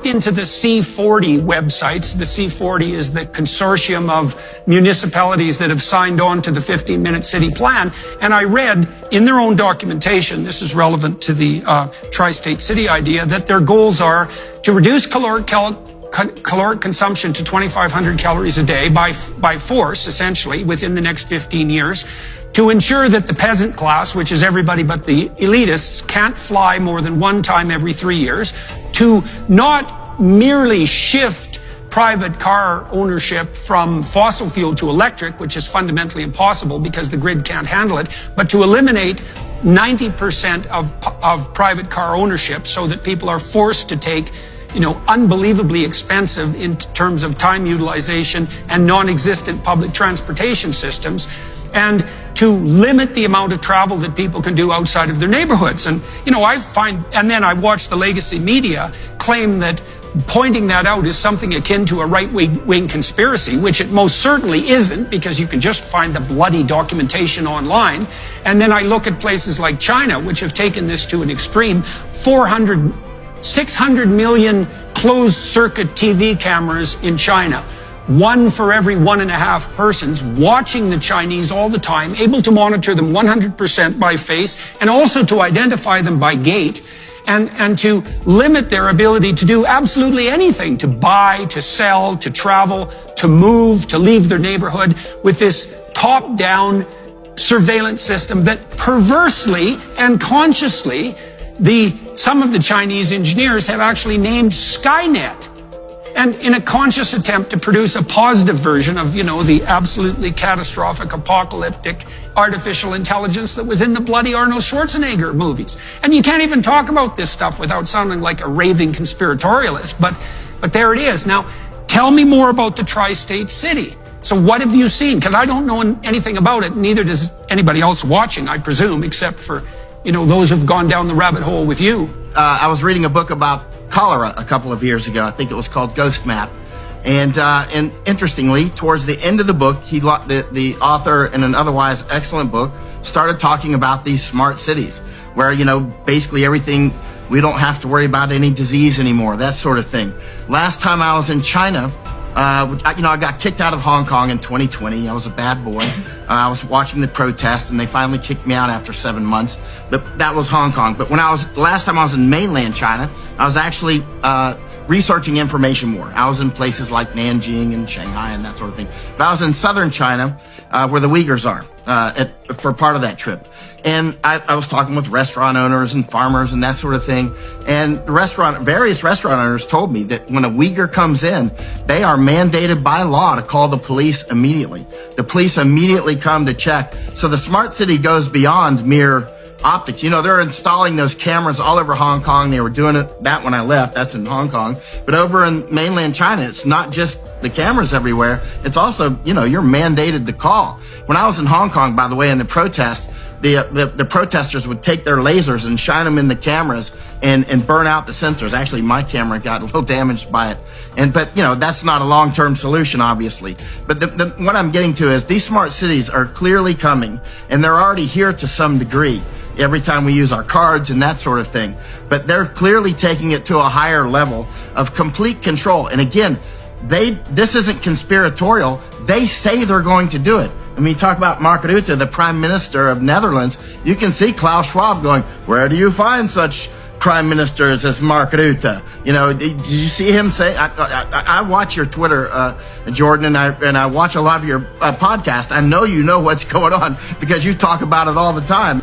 into the C40 websites. The C40 is the consortium of municipalities that have signed on to the 15-minute city plan. And I read in their own documentation, this is relevant to the tri-state city idea, that their goals are to reduce caloric consumption to 2,500 calories a day by force, essentially, within the next 15 years, to ensure that the peasant class, which is everybody but the elitists, can't fly more than one time every 3 years, to not merely shift private car ownership from fossil fuel to electric, which is fundamentally impossible because the grid can't handle it, but to eliminate 90% of private car ownership so that people are forced to take unbelievably expensive in terms of time utilization and non-existent public transportation systems, and to limit the amount of travel that people can do outside of their neighborhoods. And, and then I watch the legacy media claim that pointing that out is something akin to a right-wing conspiracy, which it most certainly isn't, because you can just find the bloody documentation online. And then I look at places like China, which have taken this to an extreme. 600 million closed-circuit TV cameras in China. One for every 1.5 persons watching the Chinese all the time, able to monitor them 100% by face, and also to identify them by gait, and to limit their ability to do absolutely anything, to buy, to sell, to travel, to move, to leave their neighborhood, with this top-down surveillance system that perversely and consciously some of the Chinese engineers have actually named Skynet. And in a conscious attempt to produce a positive version of, the absolutely catastrophic, apocalyptic artificial intelligence that was in the bloody Arnold Schwarzenegger movies. And you can't even talk about this stuff without sounding like a raving conspiratorialist, but there it is. Now, tell me more about the tri-state city. So what have you seen? Because I don't know anything about it, neither does anybody else watching, I presume, except for, those who've gone down the rabbit hole with you. I was reading a book about cholera a couple of years ago. I think it was called Ghost Map. And interestingly, towards the end of the book, the author, in an otherwise excellent book, started talking about these smart cities where, basically everything, we don't have to worry about any disease anymore, that sort of thing. Last time I was in China, I got kicked out of Hong Kong in 2020. I was a bad boy. I was watching the protests, and they finally kicked me out after 7 months. But that was Hong Kong. But last time I was in mainland China, I was actually researching information more. I was in places like Nanjing and Shanghai and that sort of thing. But I was in southern China, where the Uyghurs are, for part of that trip. And I was talking with restaurant owners and farmers and that sort of thing. And various restaurant owners told me that when a Uyghur comes in, they are mandated by law to call the police immediately. The police immediately come to check. So the smart city goes beyond mere optics. They're installing those cameras all over Hong Kong. They were doing that when I left. That's in Hong Kong. But over in mainland China, it's not just the cameras everywhere. It's also, you're mandated to call. When I was in Hong Kong, by the way, in the protest, the protesters would take their lasers and shine them in the cameras and burn out the sensors. Actually, my camera got a little damaged by it. But that's not a long-term solution, obviously. But what I'm getting to is these smart cities are clearly coming, and they're already here to some degree every time we use our cards and that sort of thing. But they're clearly taking it to a higher level of complete control. And again, this isn't conspiratorial. They say they're going to do it. I mean, you talk about Mark Rutte, the Prime Minister of Netherlands. You can see Klaus Schwab going, where do you find such prime ministers as Mark Rutte? Did you see him say, I watch your Twitter, Jordan, and I watch a lot of your podcast. I know you know what's going on because you talk about it all the time.